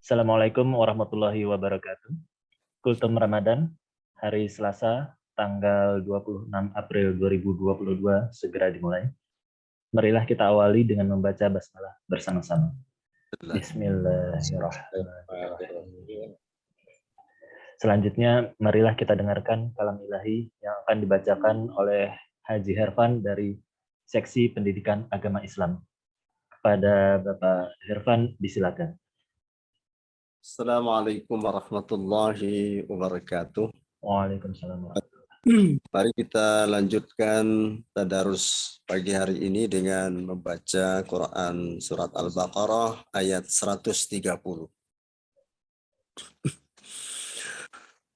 Assalamualaikum warahmatullahi wabarakatuh. Kultum Ramadan, hari Selasa, tanggal 26 April 2022 segera dimulai. Marilah kita awali dengan membaca basmalah bersama-sama. Bismillahirrahmanirrahim. Selanjutnya, marilah kita dengarkan kalam ilahi yang akan dibacakan oleh Haji Hervan dari Seksi Pendidikan Agama Islam. Kepada Bapak Hervan, disilakan. Assalamualaikum warahmatullahi wabarakatuh. Waalaikumsalam. Mari kita lanjutkan tadarus pagi hari ini dengan membaca Quran surat Al-Baqarah ayat 130.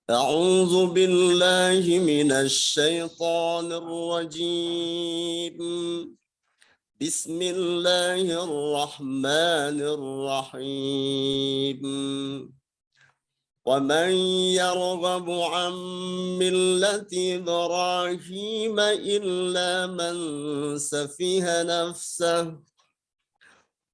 A'udzu billahi minasy syaithanir rajim. Bismillahirrahmanirrahim. ومن يرغب عن ملة إبراهيم إلا من سفه نفسه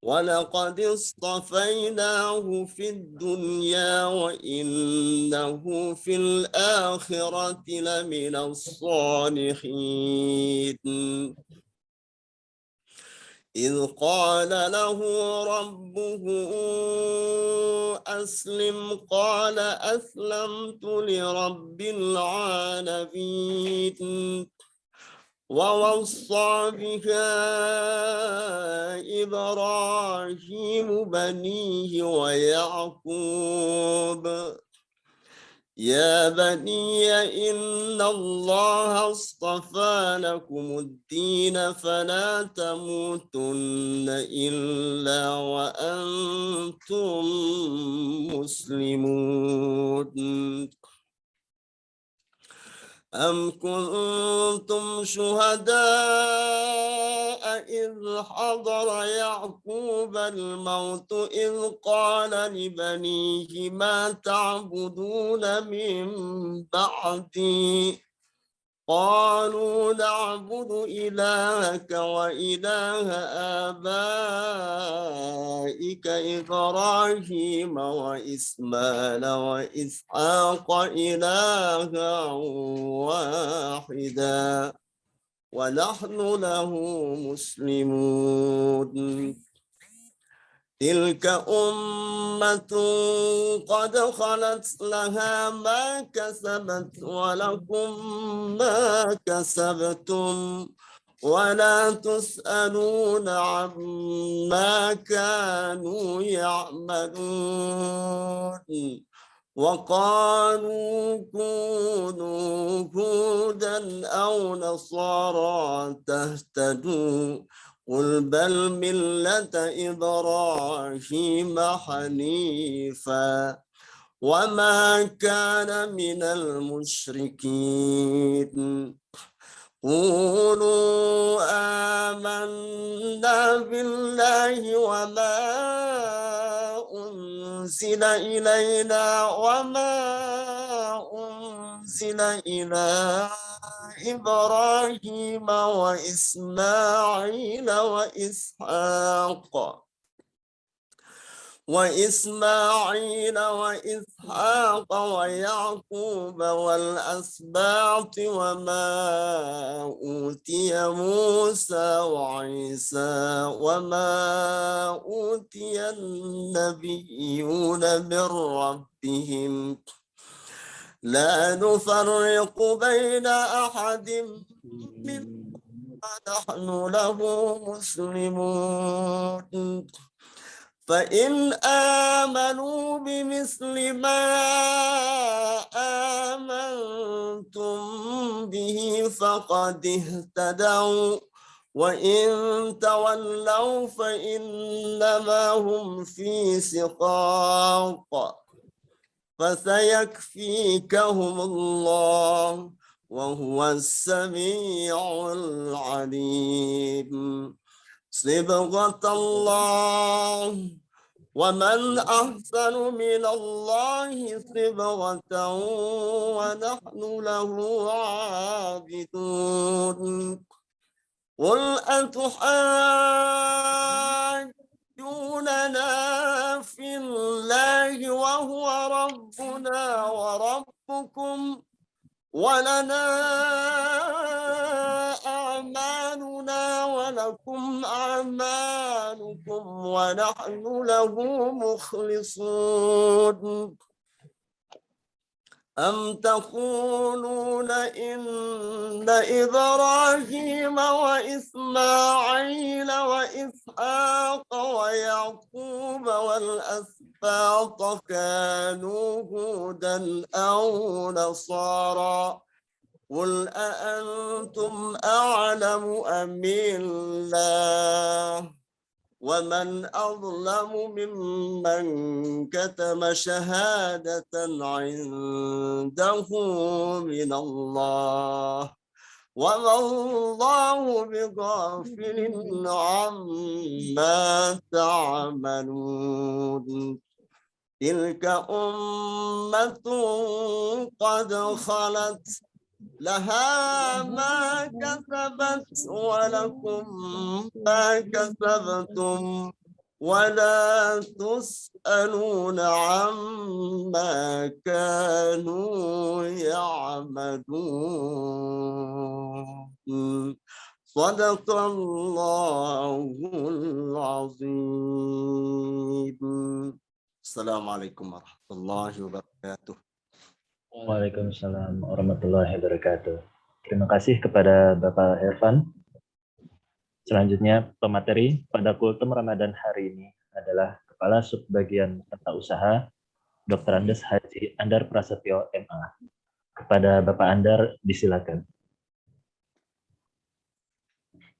ولقد اصطفيناه في الدنيا وإنه في الآخرة لمن الصالحين إذ قال له ربه أسلم قال أسلمت لرب العالمين ووصى بها إبراهيم بنيه ويعقوب يا بني إن الله اصطفى لكم الدين فلا تموتن إلا وأنتم مسلمون أم كنتم شهداء إذ حضر يعقوب الموت إذ قال لبنيه ما تعبدون من بعدي قالوا نعبد إلهك وإله آبائك إبراهيم وإسماعيل وإسحاق إلها واحدا ونحن له مسلمون تلك أمة قد خلت لها ما كسبت ولكم ما كسبتم ولا تسألون عما كانوا يعملون وقالوا كونوا هودا أو نصارى تهتدوا قل بل ملة إبراهيم حنيفا وما كان من المشركين قولوا آمنا بالله وما أنزل إلينا وما أنزل إلى إبراهيم وإسماعيل وإسحاق ويعقوب والأسباط وما أوتي موسى وعيسى وما أوتي النبيون من ربهم لا نفرق بين أحد منهم ونحن له مسلمون فإن آمنوا بمثل ما آمنتم به فقد اهتدوا وإن تولوا فإنما هم في شقاق فسيكفيكهم الله وهو السميع العليم صبغة الله ومن أحسن من الله صبغة ونحن له عابدون قل أتحاجوننا في الله وهو ربنا وربكم ولنا أعمالنا ولكم أعمالكم ونحن له مخلصون أم تقولون إن إبراهيم وإسماعيل وإسحاق ويعقوب والأسباط كانوا هودا أو نصارى قل أأنتم أعلم أم الله ومن أظلم ممن كتم شهادة عنده من الله وما الله بغافل عما تعملون تلك أمة قد خلت لها ما كسبت ولكم ما كسبتم ولا تسألون عما كانوا يعملون صدق الله العظيم. السلام عليكم ورحمة الله وبركاته. Waalaikumsalam warahmatullahi wabarakatuh. Terima kasih kepada Bapak Hervan. Selanjutnya, pemateri pada Kultum Ramadan hari ini adalah Kepala Subbagian Tata Usaha, Dr. Andes Haji Andar Prasetyo, MA. Kepada Bapak Andar, disilakan.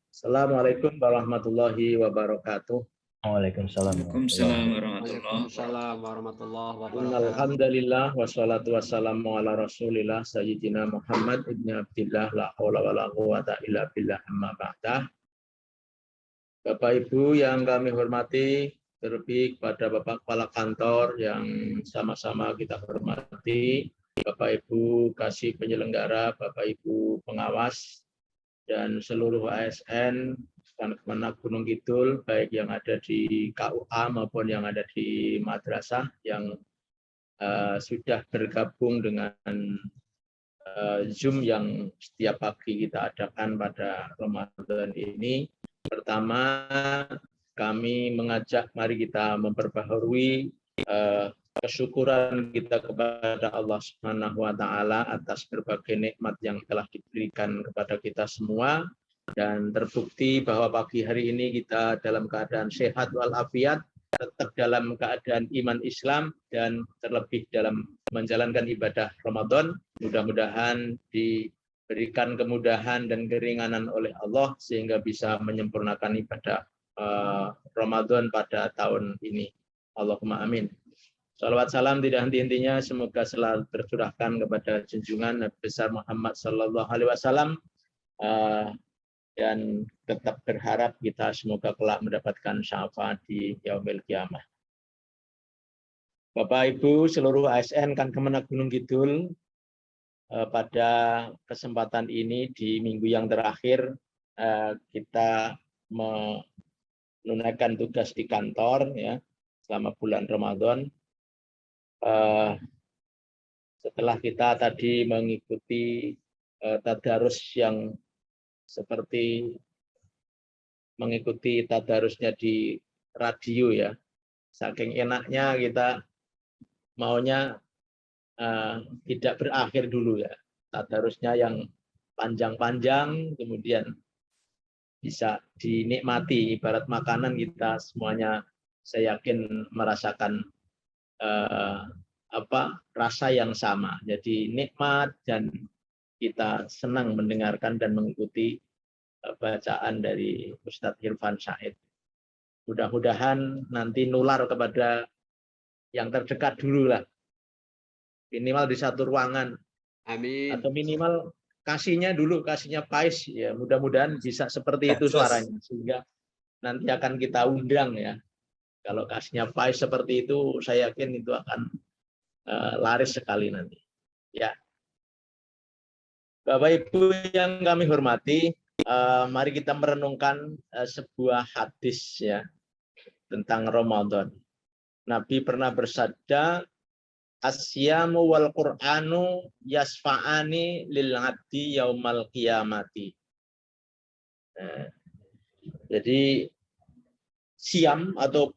Assalamualaikum warahmatullahi wabarakatuh. Waalaikumsalam. Waalaikumsalam warahmatullahi wabarakatuh. Alhamdulillah wassalatu wassalamu ala Rasulillah Sayyidina Muhammad ibn Abdillah la haula wala quwata illa billah amma ba'dah. Bapak Ibu yang kami hormati, terlebih kepada Bapak Kepala Kantor yang sama-sama kita hormati, Bapak Ibu kasih penyelenggara, Bapak Ibu pengawas, dan seluruh ASN dan Kemenak Gunung Kidul, baik yang ada di KUA maupun yang ada di madrasah yang sudah bergabung dengan Zoom yang setiap pagi kita adakan pada Ramadan ini. Pertama, kami mengajak mari kita memperbaharui kesyukuran kita kepada Allah Subhanahu wa taala atas berbagai nikmat yang telah diberikan kepada kita semua, dan terbukti bahwa pagi hari ini kita dalam keadaan sehat walafiat, tetap dalam keadaan iman Islam, dan terlebih dalam menjalankan ibadah Ramadan. Mudah-mudahan diberikan kemudahan dan keringanan oleh Allah sehingga bisa menyempurnakan ibadah Ramadan pada tahun ini. Allahumma amin. Salawat salam tidak henti-hentinya semoga selalu tercurahkan kepada junjungan Nabi besar Muhammad sallallahu alaihi wasallam, dan tetap berharap kita semoga kelak mendapatkan syafaat di yaumil qiyamah. Bapak Ibu seluruh ASN kan Kemenak Gunung Kidul, pada kesempatan ini di minggu yang terakhir kita menunaikan tugas di kantor ya selama bulan Ramadan. Setelah kita tadi mengikuti tadarus yang seperti mengikuti tadarusnya di radio ya, saking enaknya kita maunya tidak berakhir dulu ya, tadarusnya yang panjang-panjang kemudian bisa dinikmati ibarat makanan. Kita semuanya saya yakin merasakan rasa yang sama, jadi nikmat dan kita senang mendengarkan dan mengikuti bacaan dari Ustadz Irfan Syahid. Mudah-mudahan nanti nular kepada yang terdekat dulu lah, minimal di satu ruangan. Amin. Atau minimal kasihnya pais ya, mudah-mudahan bisa seperti itu suaranya sehingga nanti akan kita undang ya. Kalau kasihnya pais seperti itu, saya yakin itu akan laris sekali nanti ya. Bapak Ibu yang kami hormati, mari kita merenungkan sebuah hadis ya tentang Ramadan. Nabi pernah bersabda, asyamu wal Qur'anu yasfa'ani lil abdi yaumal qiyamati. Nah, jadi siam atau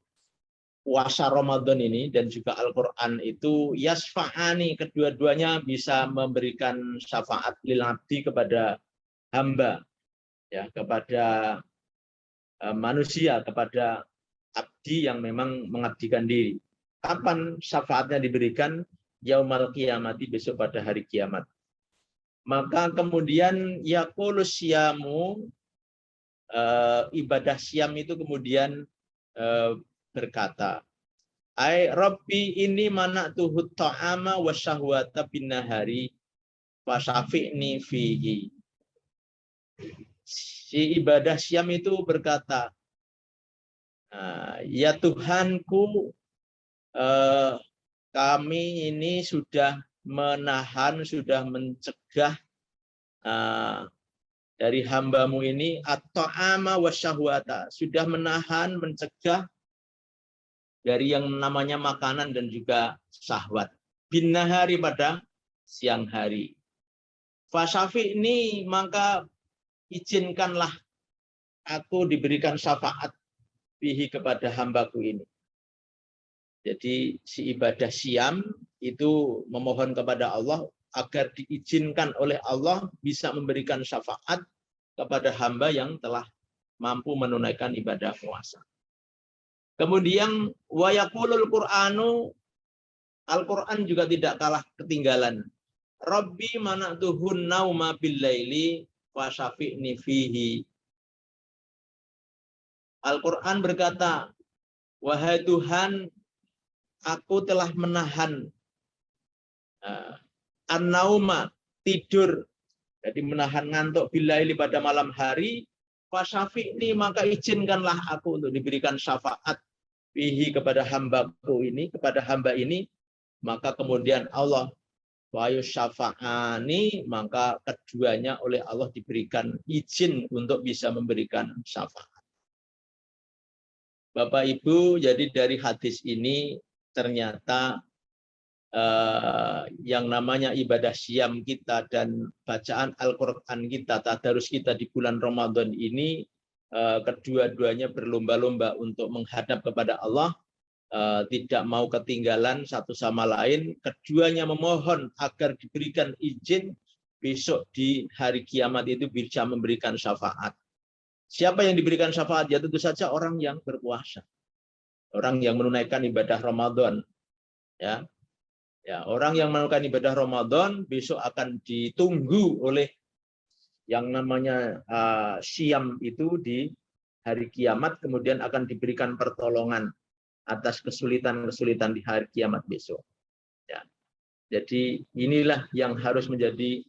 puasa Ramadan ini dan juga Al-Quran itu yasfa'ani, kedua-duanya bisa memberikan syafaat lil abdi kepada hamba, ya, kepada manusia, kepada abdi yang memang mengabdikan diri. Kapan syafaatnya diberikan? Yaumal qiyamati, besok pada hari kiamat. Maka kemudian yaqulu syamu, ibadah siam itu kemudian berkata, ai Rabbi ini mana'tuhu ta'ama wa syahwata bin nahari wa syafi'ni fihi. Si ibadah siam itu berkata, ya Tuhanku, kami ini sudah menahan, sudah mencegah dari hambamu ini at-ta'ama wa syahwata, sudah menahan, mencegah dari yang namanya makanan dan juga syahwat. Bin nahari, pada siang hari. Fasyafi ini, maka izinkanlah aku diberikan syafaat bihi kepada hambaku ini. Jadi si ibadah siam itu memohon kepada Allah agar diizinkan oleh Allah bisa memberikan syafaat kepada hamba yang telah mampu menunaikan ibadah puasa. Kemudian wa yaqulul Qur'anu, Al-Qur'an juga tidak kalah ketinggalan. Rabbi mana'tuhun nauma bil laili wa syafi'ni fihi. Al-Qur'an berkata, wahai Tuhan, aku telah menahan an-nauma, tidur, jadi menahan ngantuk bil laili, pada malam hari, wa syafi'ni, maka izinkanlah aku untuk diberikan syafaat fihi kepada hambaku ini, kepada hamba ini. Maka kemudian Allah wa yusyafa'ani, maka keduanya oleh Allah diberikan izin untuk bisa memberikan syafaat. Bapak Ibu, jadi dari hadis ini ternyata yang namanya ibadah siam kita dan bacaan Al-Quran kita, tadarus kita di bulan Ramadan ini, kedua-duanya berlomba-lomba untuk menghadap kepada Allah, tidak mau ketinggalan satu sama lain. Keduanya memohon agar diberikan izin besok di hari kiamat itu bisa memberikan syafaat. Siapa yang diberikan syafaat? Ya tentu saja orang yang berpuasa, orang yang menunaikan ibadah Ramadan. Ya, orang yang menunaikan ibadah Ramadan besok akan ditunggu oleh yang namanya siam itu di hari kiamat, kemudian akan diberikan pertolongan atas kesulitan-kesulitan di hari kiamat besok. Ya. Jadi inilah yang harus menjadi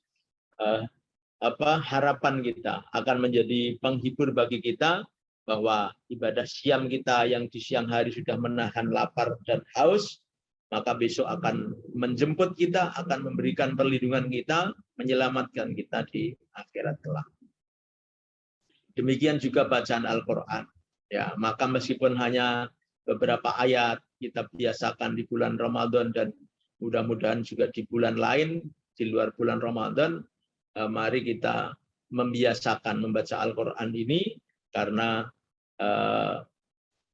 harapan kita, akan menjadi penghibur bagi kita, bahwa ibadah siam kita yang di siang hari sudah menahan lapar dan haus, maka besok akan menjemput kita, akan memberikan perlindungan kita, menyelamatkan kita di akhirat kelak. Demikian juga bacaan Al-Quran. Ya, maka meskipun hanya beberapa ayat kita biasakan di bulan Ramadan dan mudah-mudahan juga di bulan lain di luar bulan Ramadan, mari kita membiasakan membaca Al-Quran ini, karena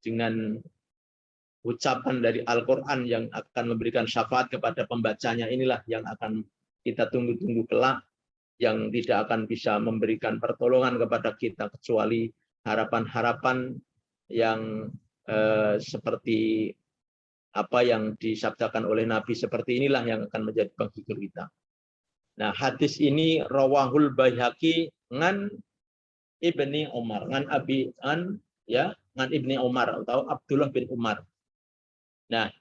dengan ucapan dari Al-Quran yang akan memberikan syafaat kepada pembacanya inilah yang akan kita tunggu-tunggu kelak, yang tidak akan bisa memberikan pertolongan kepada kita kecuali harapan-harapan yang seperti apa yang disabdakan oleh Nabi, seperti inilah yang akan menjadi penghibur kita. Nah, hadis ini rawahul Baihaqi ngan Ibni Umar, ngan Ibni Umar atau Abdullah bin Umar. Nah,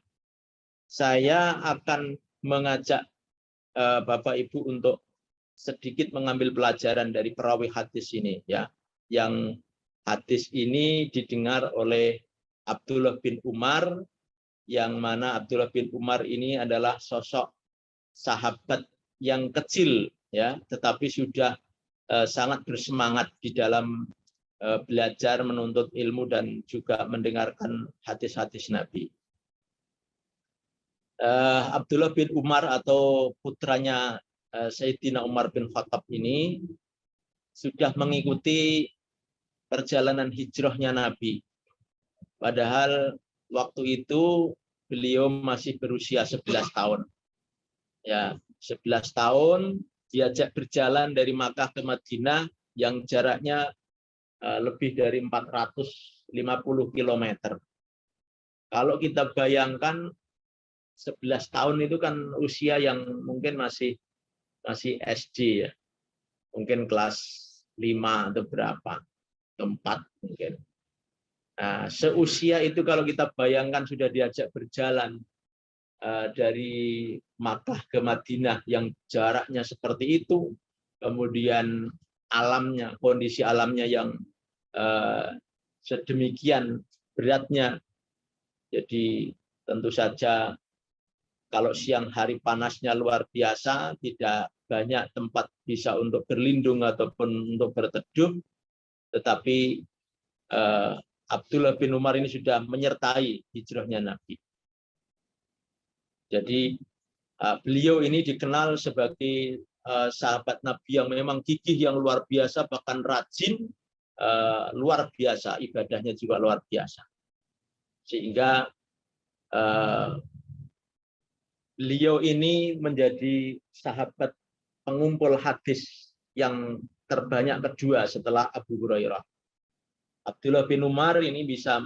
saya akan mengajak Bapak Ibu untuk sedikit mengambil pelajaran dari perawi hadis ini, ya. Yang hadis ini didengar oleh Abdullah bin Umar, yang mana Abdullah bin Umar ini adalah sosok sahabat yang kecil, ya, tetapi sudah sangat bersemangat di dalam belajar, menuntut ilmu dan juga mendengarkan hadis-hadis Nabi. Abdullah bin Umar atau putranya Sayyidina Umar bin Khattab ini sudah mengikuti perjalanan hijrahnya Nabi. Padahal waktu itu beliau masih berusia 11 tahun. Ya, 11 tahun diajak berjalan dari Makkah ke Madinah yang jaraknya lebih dari 450 km. Kalau kita bayangkan 11 tahun itu kan usia yang mungkin masih SD ya. Mungkin kelas 5 atau berapa, tempat mungkin. Nah, seusia itu kalau kita bayangkan sudah diajak berjalan dari Makkah ke Madinah yang jaraknya seperti itu, kemudian alamnya, kondisi alamnya yang sedemikian beratnya. Jadi tentu saja kalau siang hari panasnya luar biasa, tidak banyak tempat bisa untuk berlindung ataupun untuk berteduh, tetapi Abdullah bin Umar ini sudah menyertai hijrahnya Nabi. Jadi beliau ini dikenal sebagai sahabat Nabi yang memang gigih, yang luar biasa, bahkan rajin, luar biasa, ibadahnya juga luar biasa. Sehingga beliau ini menjadi sahabat pengumpul hadis yang terbanyak kedua setelah Abu Hurairah. Abdullah bin Umar ini bisa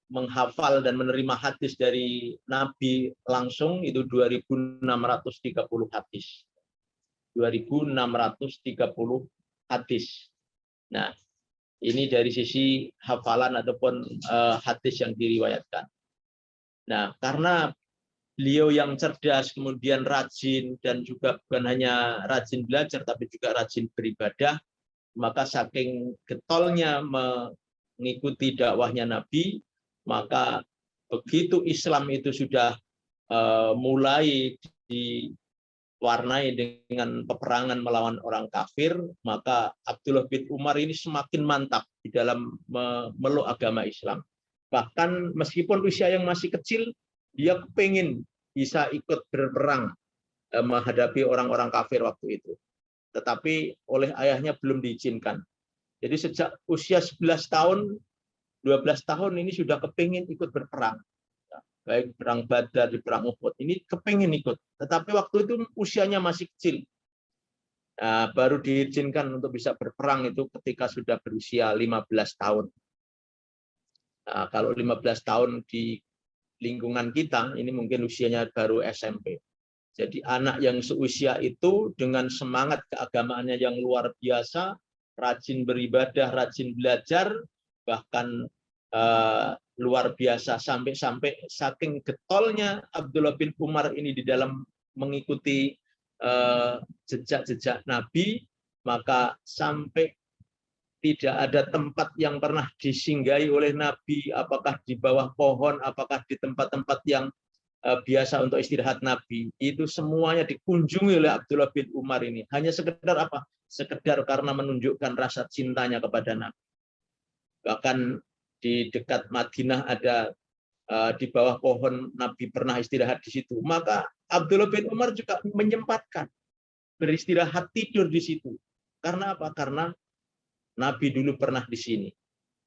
menghafal dan menerima hadis dari Nabi langsung itu 2.630 hadis. 2.630 hadis. Nah, ini dari sisi hafalan ataupun hadis yang diriwayatkan. Nah, karena beliau yang cerdas, kemudian rajin, dan juga bukan hanya rajin belajar, tapi juga rajin beribadah, maka saking getolnya mengikuti dakwahnya Nabi, maka begitu Islam itu sudah mulai diwarnai dengan peperangan melawan orang kafir, maka Abdullah bin Umar ini semakin mantap di dalam memeluk agama Islam. Bahkan meskipun usia yang masih kecil, dia kepingin bisa ikut berperang menghadapi orang-orang kafir waktu itu. Tetapi oleh ayahnya belum diizinkan. Jadi sejak usia 11 tahun, 12 tahun ini sudah kepingin ikut berperang. Baik perang Badar, di perang Uhud, ini kepingin ikut. Tetapi waktu itu usianya masih kecil. Nah, baru diizinkan untuk bisa berperang itu ketika sudah berusia 15 tahun. Nah, kalau 15 tahun di lingkungan kita, ini mungkin usianya baru SMP. Jadi anak yang seusia itu dengan semangat keagamaannya yang luar biasa, rajin beribadah, rajin belajar, bahkan luar biasa sampai saking getolnya Abdullah bin Umar ini di dalam mengikuti jejak-jejak Nabi, maka sampai tidak ada tempat yang pernah disinggahi oleh Nabi, apakah di bawah pohon, apakah di tempat-tempat yang biasa untuk istirahat Nabi, itu semuanya dikunjungi oleh Abdullah bin Umar ini. Hanya sekedar apa? Sekedar karena menunjukkan rasa cintanya kepada Nabi. Bahkan di dekat Madinah ada di bawah pohon Nabi pernah istirahat di situ. Maka Abdullah bin Umar juga menyempatkan beristirahat tidur di situ. Karena apa? Karena Nabi dulu pernah di sini.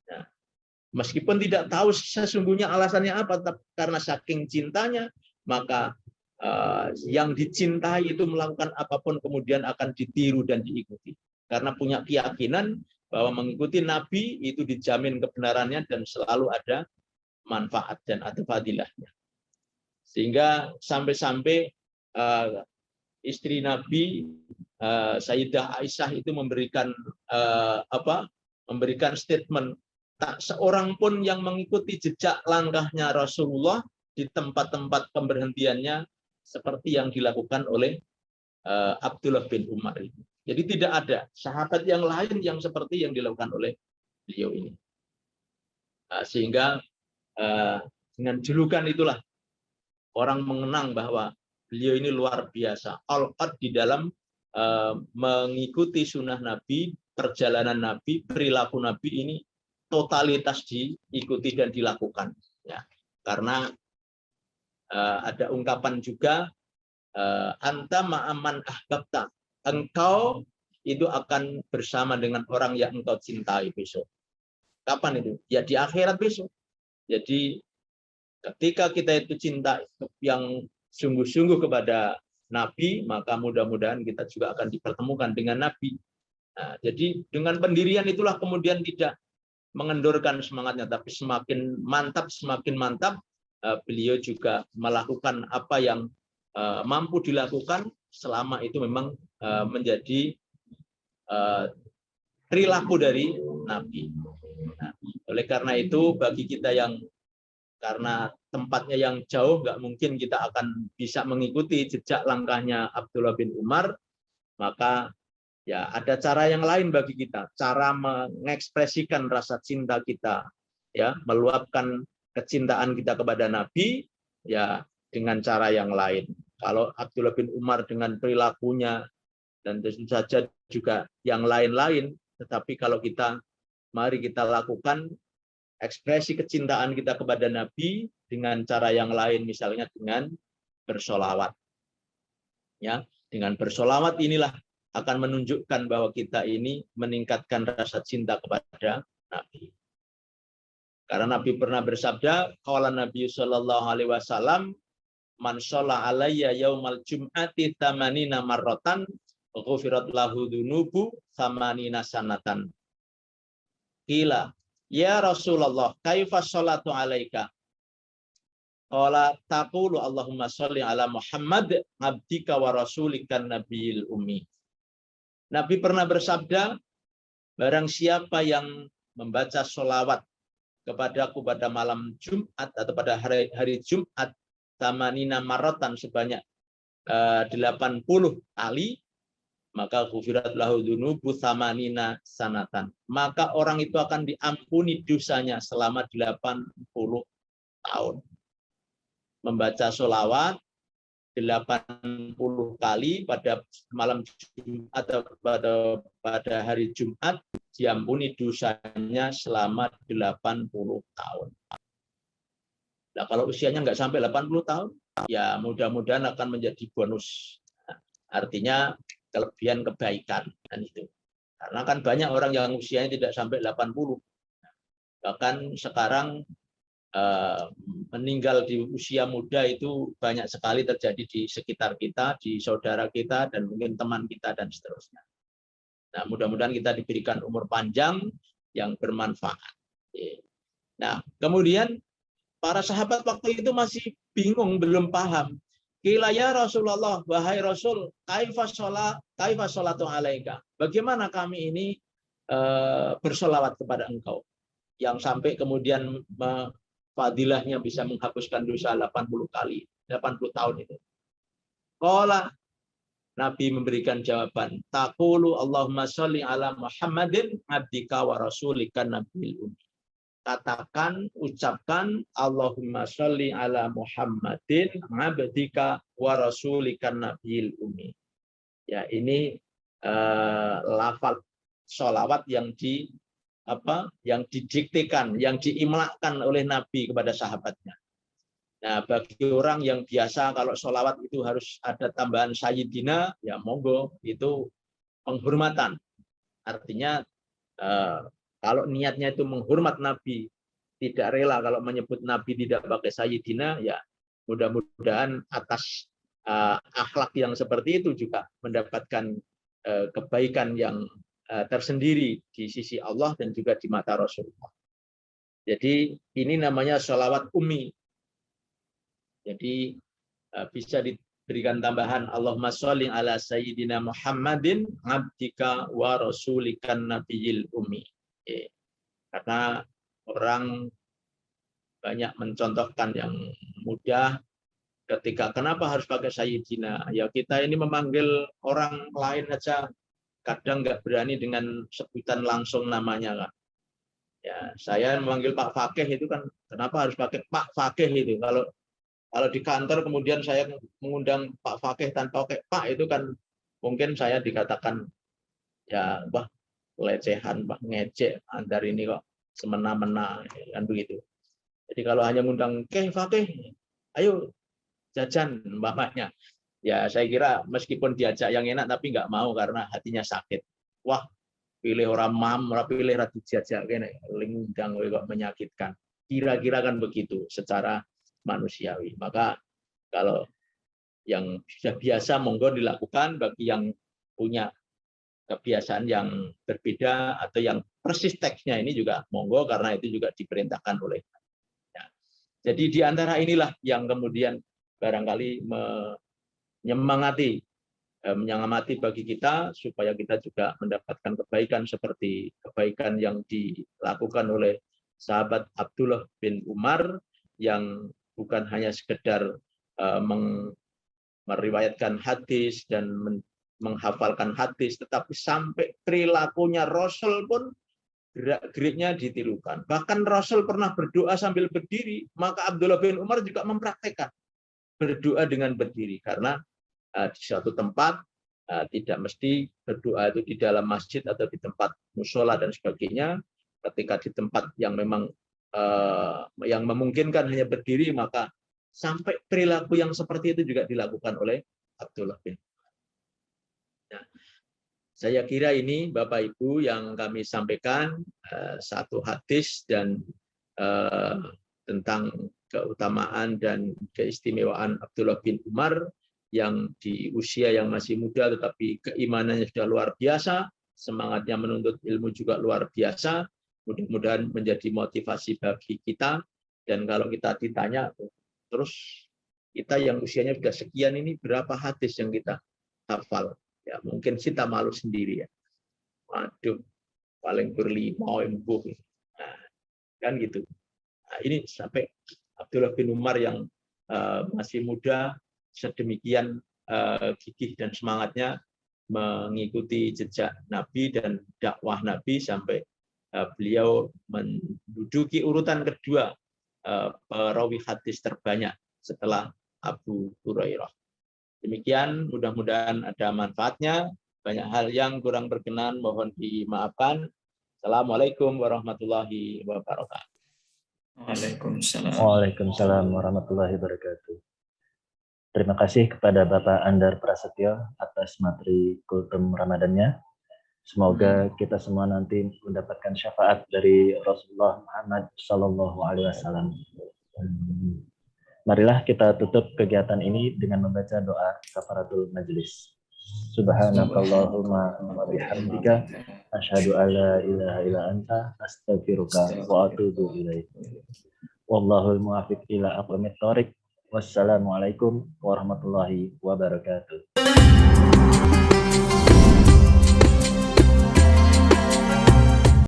Nah, meskipun tidak tahu sesungguhnya alasannya apa, tapi karena saking cintanya, maka yang dicintai itu melakukan apapun kemudian akan ditiru dan diikuti. Karena punya keyakinan bahwa mengikuti Nabi itu dijamin kebenarannya dan selalu ada manfaat dan ada fadilahnya. Sehingga sampai-sampai istri Nabi Sayyidah Aisyah itu memberikan memberikan statement, tak seorang pun yang mengikuti jejak langkahnya Rasulullah di tempat-tempat pemberhentiannya seperti yang dilakukan oleh Abdullah bin Umar ini. Jadi tidak ada sahabat yang lain yang seperti yang dilakukan oleh beliau ini. Sehingga dengan julukan itulah orang mengenang bahwa beliau ini luar biasa, all-out di dalam mengikuti sunnah Nabi, perjalanan Nabi, perilaku Nabi ini totalitas diikuti dan dilakukan. Ya, karena ada ungkapan juga, anta ma'aman ahbabta, engkau itu akan bersama dengan orang yang engkau cintai besok. Kapan itu? Ya di akhirat besok. Jadi ketika kita itu cinta yang sungguh-sungguh kepada Nabi, maka mudah-mudahan kita juga akan dipertemukan dengan Nabi. Nah, jadi dengan pendirian itulah kemudian tidak mengendorkan semangatnya, tapi semakin mantap, beliau juga melakukan apa yang mampu dilakukan selama itu memang menjadi perilaku dari Nabi. Nah, oleh karena itu bagi kita yang karena tempatnya yang jauh, nggak mungkin kita akan bisa mengikuti jejak langkahnya Abdullah bin Umar, maka ya ada cara yang lain bagi kita, cara mengekspresikan rasa cinta kita, ya meluapkan kecintaan kita kepada Nabi, ya dengan cara yang lain. Kalau Abdullah bin Umar dengan perilakunya dan tentu saja juga yang lain-lain, tetapi kalau kita mari kita lakukan ekspresi kecintaan kita kepada Nabi dengan cara yang lain, misalnya dengan bersolawat. Ya, dengan bersolawat inilah akan menunjukkan bahwa kita ini meningkatkan rasa cinta kepada Nabi. Karena Nabi pernah bersabda, qala Nabi sallallahu alaihi wasallam, man shalla alayya yaumal jum'ati tsamanina marratan ghufirat lahu dzunubu tsamanina sanatan. Qila ya Rasulullah, kaifa sholatu alaika? Qala taqulu Allahumma sholli ala Muhammad abdika wa rasulika nabiyil ummi. Nabi pernah bersabda, barang siapa yang membaca sholawat kepadaku pada malam Jumat atau pada hari Jumat tamanina maratan sebanyak 80 kali, maka ghufirat lahu dzunubu tsamanina sanatan. Maka orang itu akan diampuni dosanya selama 80 tahun. Membaca sholawat 80 kali pada malam Jumat atau pada hari Jumat, diampuni dosanya selama 80 tahun. Nah, kalau usianya nggak sampai 80 tahun, ya mudah-mudahan akan menjadi bonus. Artinya kelebihan kebaikan dan itu. Karena kan banyak orang yang usianya tidak sampai 80. Bahkan sekarang meninggal di usia muda itu banyak sekali terjadi di sekitar kita, di saudara kita, dan mungkin teman kita, dan seterusnya. Nah, mudah-mudahan kita diberikan umur panjang yang bermanfaat. Nah, kemudian para sahabat waktu itu masih bingung, belum paham. Qila ya Rasulullah, wahai Rasul, kaifa sholatu alaika? Bagaimana kami ini bersolawat kepada engkau? Yang sampai kemudian fadilahnya bisa menghapuskan dosa 80 kali, 80 tahun itu. Qala, Nabi memberikan jawaban, taqulu Allahumma sholli ala Muhammadin abdika wa rasulika nabiyil ummi. Katakan, ucapkan Allahumma sholli ala Muhammadin abdika wa rasulika nabiyil ummi. Ya, ini lafal sholawat yang didiktekan, yang diimlakkan oleh Nabi kepada sahabatnya. Nah, bagi orang yang biasa kalau sholawat itu harus ada tambahan sayyidina, ya monggo, itu penghormatan. Artinya kalau niatnya itu menghormat Nabi, tidak rela kalau menyebut Nabi tidak pakai sayyidina, ya mudah-mudahan atas akhlak yang seperti itu juga mendapatkan kebaikan yang tersendiri di sisi Allah dan juga di mata Rasulullah. Jadi ini namanya sholawat ummi. Jadi bisa diberikan tambahan Allahumma sholli ala sayyidina Muhammadin abdika wa rasulikan nabiyil ummi. Karena orang banyak mencontohkan yang mudah ketika kenapa harus pakai sayyidina? Ya kita ini memanggil orang lain aja kadang nggak berani dengan sebutan langsung namanya kan. Ya, saya memanggil Pak Fakih itu kan kenapa harus pakai Pak Fakih itu? Kalau di kantor kemudian saya mengundang Pak Fakih tanpa pakai Pak itu kan mungkin saya dikatakan ya wah pelecehan, wah ngecek, antar ini kok semena-mena kan begitu. Jadi kalau hanya mengundang Fakih, ayo jajan umpamanya. Ya saya kira meskipun diajak yang enak tapi nggak mau karena hatinya sakit. Wah, pilih orang mam, pilih ratu jajak kene lingundang kok menyakitkan. Kira-kira kan begitu secara manusiawi. Maka kalau yang sudah biasa monggo dilakukan, bagi yang punya kebiasaan yang berbeda atau yang persis teksnya ini juga monggo, karena itu juga diperintahkan oleh. Ya. Jadi di antara inilah yang kemudian barangkali menyemangati bagi kita supaya kita juga mendapatkan kebaikan seperti kebaikan yang dilakukan oleh sahabat Abdullah bin Umar yang bukan hanya sekedar meriwayatkan hadis dan menghafalkan hadis, tetapi sampai perilakunya Rasul pun gerak-geriknya ditirukan. Bahkan Rasul pernah berdoa sambil berdiri, maka Abdullah bin Umar juga mempraktekkan berdoa dengan berdiri, karena di suatu tempat tidak mesti berdoa itu di dalam masjid atau di tempat musola dan sebagainya. Ketika di tempat yang memang yang memungkinkan hanya berdiri, maka sampai perilaku yang seperti itu juga dilakukan oleh Abdullah bin Umar. Nah, saya kira ini Bapak Ibu yang kami sampaikan satu hadis dan tentang keutamaan dan keistimewaan Abdullah bin Umar yang di usia yang masih muda tetapi keimanannya sudah luar biasa, semangatnya menuntut ilmu juga luar biasa. Mudah-mudahan menjadi motivasi bagi kita. Dan kalau kita ditanya, terus kita yang usianya sudah sekian ini berapa hadis yang kita hafal? Ya mungkin kita malu sendiri ya. Waduh, paling berlima embuh. Nah, kan gitu. Nah, ini sampai Abdullah bin Umar yang masih muda sedemikian gigih dan semangatnya mengikuti jejak Nabi dan dakwah Nabi sampai beliau menduduki urutan kedua perawi hadis terbanyak setelah Abu Hurairah. Demikian, mudah-mudahan ada manfaatnya. Banyak hal yang kurang berkenan mohon dimaafkan. Assalamualaikum warahmatullahi wabarakatuh. Waalaikumsalam warahmatullahi wabarakatuh. Terima kasih kepada Bapak Andar Prasetyo atas materi kultum Ramadannya. Semoga kita semua nanti mendapatkan syafaat dari Rasulullah Muhammad SAW. Marilah kita tutup kegiatan ini dengan membaca doa kafaratul majelis. Subhanakallahumma wa bihamdika asyhadu an la ilaha illa anta astaghfiruka wa atubu ilaik. Wallahul muwaffiq ila aqwamit thoriq. Wassalamualaikum warahmatullahi wabarakatuh.